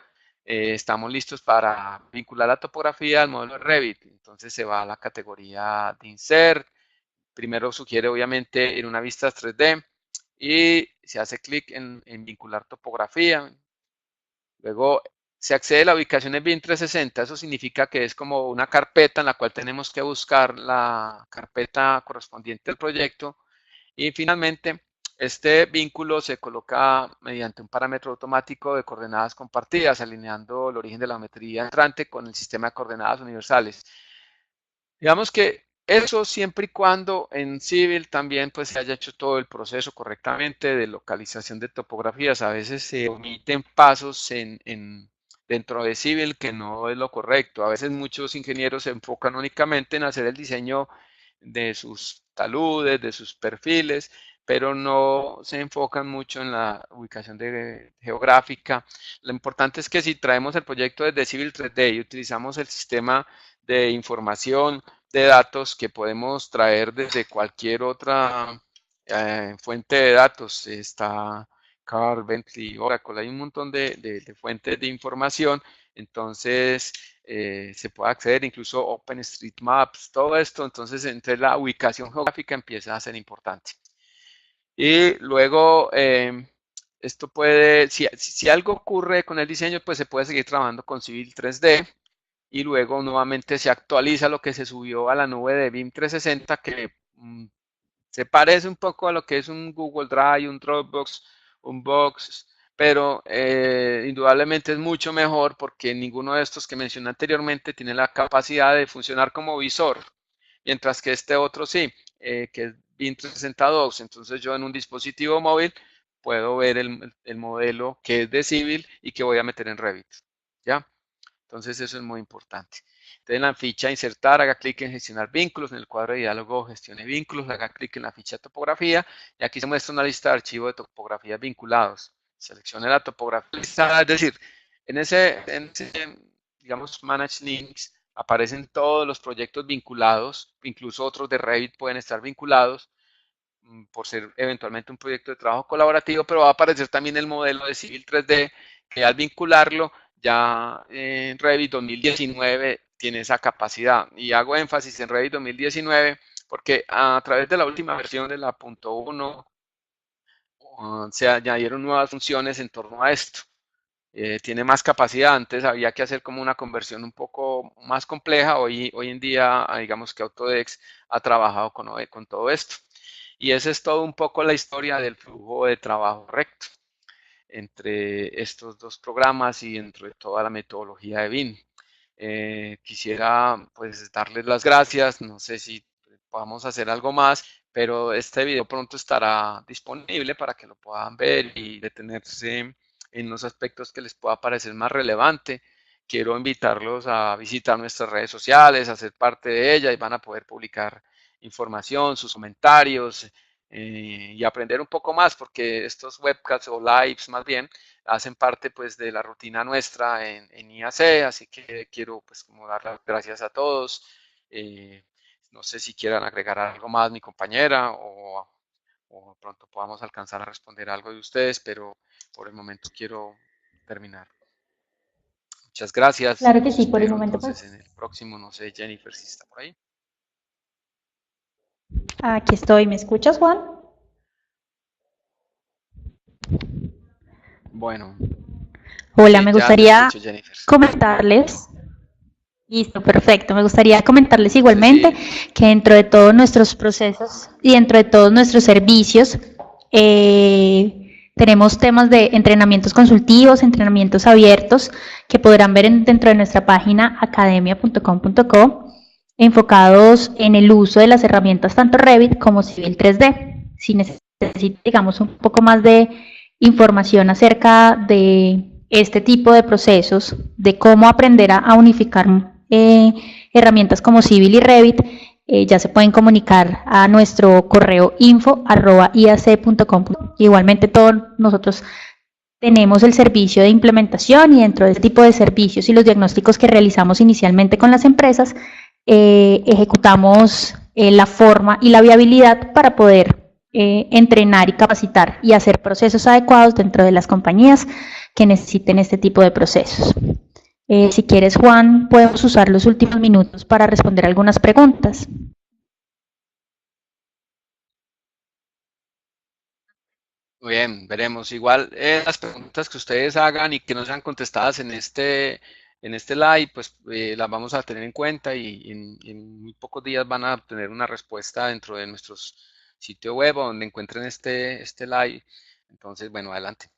estamos listos para vincular la topografía al modelo de Revit. Entonces se va a la categoría de Insert. Primero sugiere obviamente en una vista 3D y se hace clic en vincular topografía. Luego se accede a la ubicación en BIM 360. Eso significa que es como una carpeta en la cual tenemos que buscar la carpeta correspondiente al proyecto. Y finalmente, este vínculo se coloca mediante un parámetro automático de coordenadas compartidas, alineando el origen de la geometría entrante con el sistema de coordenadas universales. Digamos que eso siempre y cuando en Civil también pues se haya hecho todo el proceso correctamente de localización de topografías. A veces se omiten pasos dentro de Civil que no es lo correcto. A veces muchos ingenieros se enfocan únicamente en hacer el diseño de sus taludes, de sus perfiles, pero no se enfocan mucho en la ubicación geográfica. Lo importante es que si traemos el proyecto desde Civil 3D y utilizamos el sistema de información de datos que podemos traer desde cualquier otra fuente de datos. Está Carl, Bentley, Oracle, hay un montón de fuentes de información. Entonces, se puede acceder, incluso OpenStreetMaps, todo esto. Entonces, entre la ubicación geográfica empieza a ser importante. Y luego, esto puede, si algo ocurre con el diseño, pues se puede seguir trabajando con Civil 3D y luego nuevamente se actualiza lo que se subió a la nube de BIM 360, que se parece un poco a lo que es un Google Drive, un Dropbox, un Box, pero indudablemente es mucho mejor porque ninguno de estos que mencioné anteriormente tiene la capacidad de funcionar como visor, mientras que este otro sí, que es BIM 360. Entonces yo en un dispositivo móvil puedo ver el modelo que es de Civil y que voy a meter en Revit. ¿Ya? Entonces eso es muy importante. Entonces en la ficha insertar, haga clic en gestionar vínculos, en el cuadro de diálogo gestione vínculos, haga clic en la ficha topografía y aquí se muestra una lista de archivos de topografías vinculados. Seleccione la topografía listada, es decir, en ese digamos, Manage Links aparecen todos los proyectos vinculados, incluso otros de Revit pueden estar vinculados por ser eventualmente un proyecto de trabajo colaborativo, pero va a aparecer también el modelo de Civil 3D que al vincularlo ya en Revit 2019 tiene esa capacidad. Y hago énfasis en Revit 2019 porque a través de la última versión de la .1 se añadieron nuevas funciones en torno a esto. Tiene más capacidad. Antes había que hacer como una conversión un poco más compleja. Hoy en día, digamos que Autodesk ha trabajado con todo esto. Y esa es todo un poco la historia del flujo de trabajo recto entre estos dos programas y dentro de toda la metodología de BIM. Quisiera pues darles las gracias, no sé si podamos hacer algo más, pero este video pronto estará disponible para que lo puedan ver y detenerse en los aspectos que les pueda parecer más relevante. Quiero invitarlos a visitar nuestras redes sociales, a ser parte de ellas y van a poder publicar información, sus comentarios y aprender un poco más porque estos webcasts o lives más bien hacen parte pues de la rutina nuestra en IAC, así que quiero pues como dar las gracias a todos. Eh, no sé si quieran agregar algo más mi compañera o pronto podamos alcanzar a responder algo de ustedes, pero por el momento quiero terminar. Muchas gracias, Claro que los sí, por el espero momento entonces pues en el próximo, no sé, Jennifer si está por ahí. aquí estoy. ¿Me escuchas, Juan? Bueno, Hola, Sí, me ya te gustaría escucho, Jennifer. comentarles, listo, perfecto, me gustaría comentarles Sí, igualmente sí, que dentro de todos nuestros procesos y dentro de todos nuestros servicios, tenemos temas de entrenamientos consultivos, entrenamientos abiertos, que podrán ver dentro de nuestra página academia.com.co, enfocados en el uso de las herramientas tanto Revit como Civil 3D. Si necesitan, digamos, un poco más de información acerca de este tipo de procesos, de cómo aprender a unificar herramientas como Civil y Revit, ya se pueden comunicar a nuestro correo info@iac.com. Igualmente todos nosotros tenemos el servicio de implementación y dentro de este tipo de servicios y los diagnósticos que realizamos inicialmente con las empresas, ejecutamos la forma y la viabilidad para poder entrenar y capacitar y hacer procesos adecuados dentro de las compañías que necesiten este tipo de procesos. Si quieres, Juan, podemos usar los últimos minutos para responder algunas preguntas. muy bien, veremos. Igual las preguntas que ustedes hagan y que no sean contestadas en este live, pues las vamos a tener en cuenta y en muy pocos días van a obtener una respuesta dentro de nuestros sitio web o donde encuentren este live. Entonces, bueno, adelante.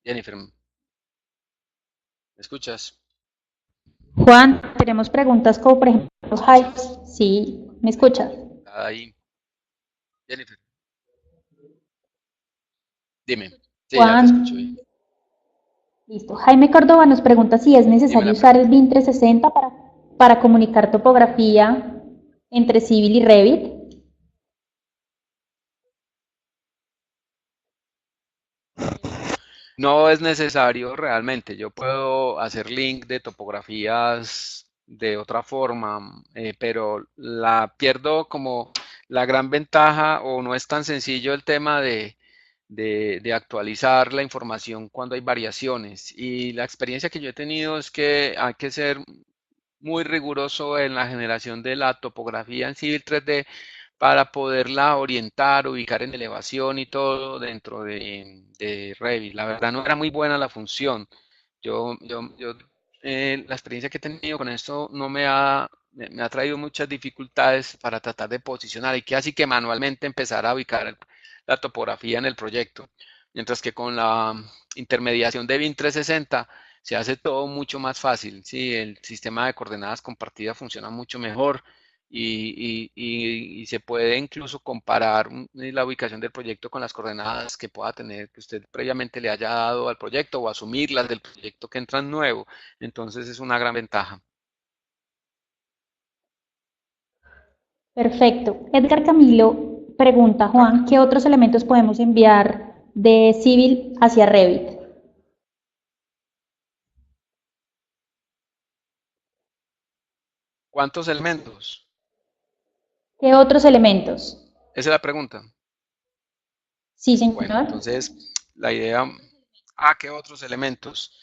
Jennifer, ¿me escuchas? Juan, tenemos preguntas como, por ejemplo, Hypes. Sí, ¿me escuchas? Ahí, Jennifer, dime. Sí, ya te Juan, escucho bien. listo. Jaime Córdoba nos pregunta si es Dime necesario la usar el pregunta. BIM 360 para comunicar topografía entre Civil y Revit. No es necesario realmente. Yo puedo hacer link de topografías de otra forma, pero la pierdo como la gran ventaja o no es tan sencillo el tema de actualizar la información cuando hay variaciones. Y la experiencia que yo he tenido es que hay que ser muy riguroso en la generación de la topografía en Civil 3D para poderla orientar, ubicar en elevación y todo dentro de Revit. La verdad no era muy buena la función. La experiencia que he tenido con esto no me ha traído muchas dificultades para tratar de posicionar y que así que manualmente empezar a ubicar la topografía en el proyecto. Mientras que con la intermediación de BIM 360 se hace todo mucho más fácil. Sí, el sistema de coordenadas compartidas funciona mucho mejor y se puede incluso comparar la ubicación del proyecto con las coordenadas que pueda tener, que usted previamente le haya dado al proyecto o asumirlas del proyecto que entra nuevo. Entonces es una gran ventaja. Perfecto. Edgar Camilo pregunta, Juan, ¿qué otros elementos podemos enviar de Civil hacia Revit? ¿Cuántos elementos? ¿Qué otros elementos? Esa es la pregunta. Sí, Bueno, señor. entonces la idea, ¿qué otros elementos?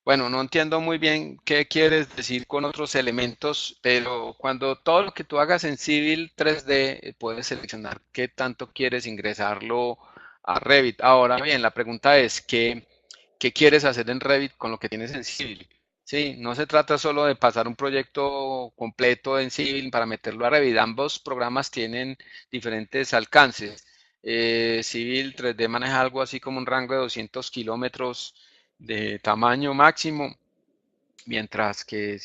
Bueno, no entiendo muy bien qué quieres decir con otros elementos, pero cuando todo lo que tú hagas en Civil 3D, puedes seleccionar qué tanto quieres ingresarlo a Revit. Ahora bien, la pregunta es, ¿qué quieres hacer en Revit con lo que tienes en Civil? Sí, no se trata solo de pasar un proyecto completo en Civil para meterlo a Revit. Ambos programas tienen diferentes alcances. Civil 3D maneja algo así como un rango de 200 kilómetros de tamaño máximo, mientras que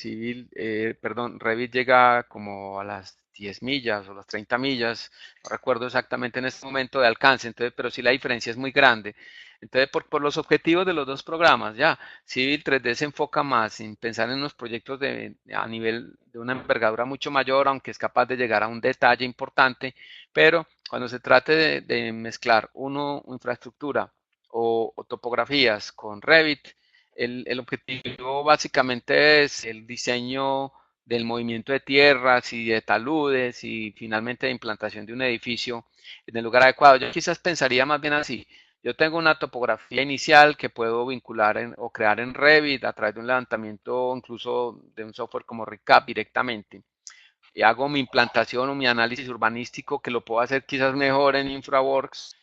Revit llega como a las 10 millas o las 30 millas, no recuerdo exactamente en este momento de alcance, entonces, pero sí la diferencia es muy grande. Entonces, por los objetivos de los dos programas, ya, Civil 3D se enfoca más en pensar en unos proyectos a nivel de una envergadura mucho mayor, aunque es capaz de llegar a un detalle importante, pero cuando se trate de mezclar infraestructura o topografías con Revit, el objetivo básicamente es el diseño del movimiento de tierras y de taludes y finalmente de implantación de un edificio en el lugar adecuado. Yo quizás pensaría más bien así. Yo tengo una topografía inicial que puedo vincular o crear en Revit a través de un levantamiento incluso de un software como ReCap directamente. y hago mi implantación o mi análisis urbanístico, que lo puedo hacer quizás mejor en InfraWorks,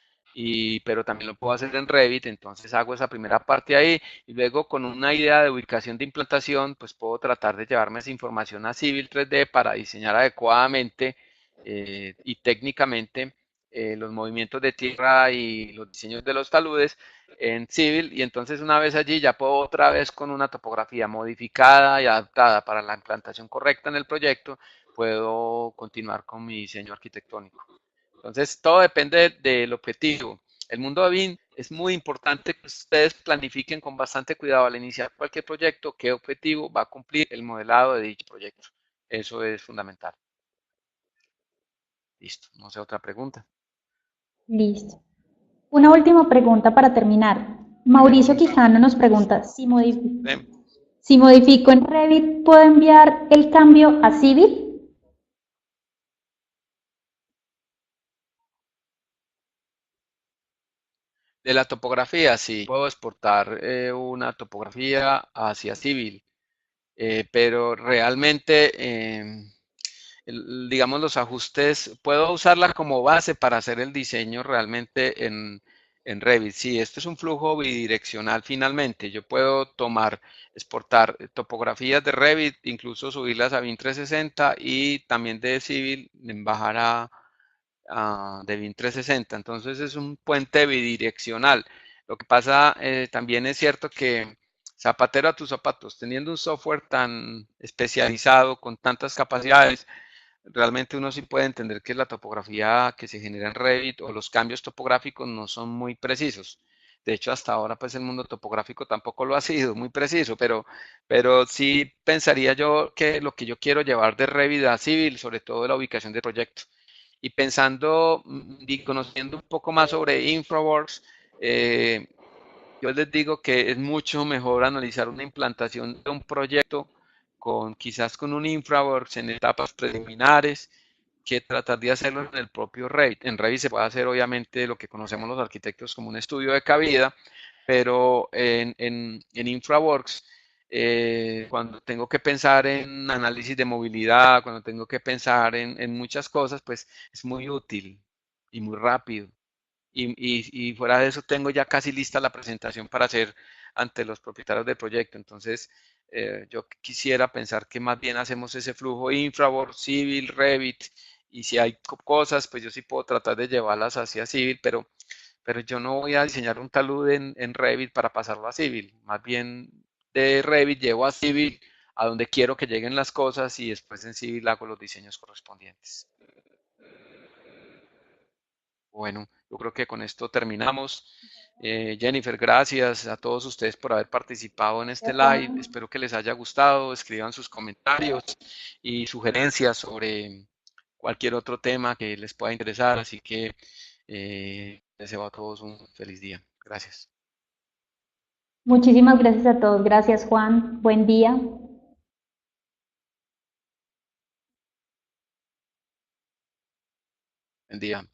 pero también lo puedo hacer en Revit, entonces hago esa primera parte ahí y luego con una idea de ubicación de implantación, pues puedo tratar de llevarme esa información a Civil 3D para diseñar adecuadamente y técnicamente los movimientos de tierra y los diseños de los taludes en Civil, y entonces una vez allí ya puedo otra vez con una topografía modificada y adaptada para la implantación correcta en el proyecto, puedo continuar con mi diseño arquitectónico. Entonces, todo depende del objetivo. El mundo de BIM es muy importante que ustedes planifiquen con bastante cuidado al iniciar cualquier proyecto qué objetivo va a cumplir el modelado de dicho proyecto. Eso es fundamental. Listo, no sé, otra pregunta. Listo. Una última pregunta para terminar. Me Mauricio pregunta. Quijano nos pregunta Ven, si modifico en Revit, ¿puedo enviar el cambio a Civil? de la topografía, sí, puedo exportar una topografía hacia Civil, pero realmente digamos, los ajustes, puedo usarla como base para hacer el diseño realmente en Revit. Sí, este es un flujo bidireccional finalmente. Yo puedo tomar, exportar topografías de Revit, incluso subirlas a BIM 360 y también de Civil bajar de BIM 360. Entonces es un puente bidireccional. Lo que pasa también es cierto que zapatero a tus zapatos, teniendo un software tan especializado, con tantas capacidades, realmente uno sí puede entender que la topografía que se genera en Revit o los cambios topográficos no son muy precisos. De hecho, hasta ahora, pues el mundo topográfico tampoco lo ha sido muy preciso, pero sí pensaría yo que lo que yo quiero llevar de Revit a Civil, sobre todo la ubicación del proyecto. Y pensando y conociendo un poco más sobre InfraWorks, eh, yo les digo que es mucho mejor analizar una implantación de un proyecto quizás con un InfraWorks en etapas preliminares que tratar de hacerlo en el propio Revit. En Revit se puede hacer obviamente lo que conocemos los arquitectos como un estudio de cabida, pero en InfraWorks, cuando tengo que pensar en análisis de movilidad, cuando tengo que pensar en muchas cosas, pues es muy útil y muy rápido. Y fuera de eso tengo ya casi lista la presentación para hacer ante los propietarios del proyecto. Entonces, yo quisiera pensar que más bien hacemos ese flujo Infraworks, Civil, Revit, y si hay cosas, pues yo sí puedo tratar de llevarlas hacia Civil, pero yo no voy a diseñar un talud en Revit para pasarlo a Civil. Más bien de Revit llevo a Civil a donde quiero que lleguen las cosas y después en Civil hago los diseños correspondientes. Bueno, yo creo que con esto terminamos. Jennifer, gracias a todos ustedes por haber participado en este Gracias, live. Juan. Espero que les haya gustado. Escriban sus comentarios y sugerencias sobre cualquier otro tema que les pueda interesar. Así que deseo a todos un feliz día. Gracias. Muchísimas gracias a todos. Gracias, Juan. Buen día. Buen día.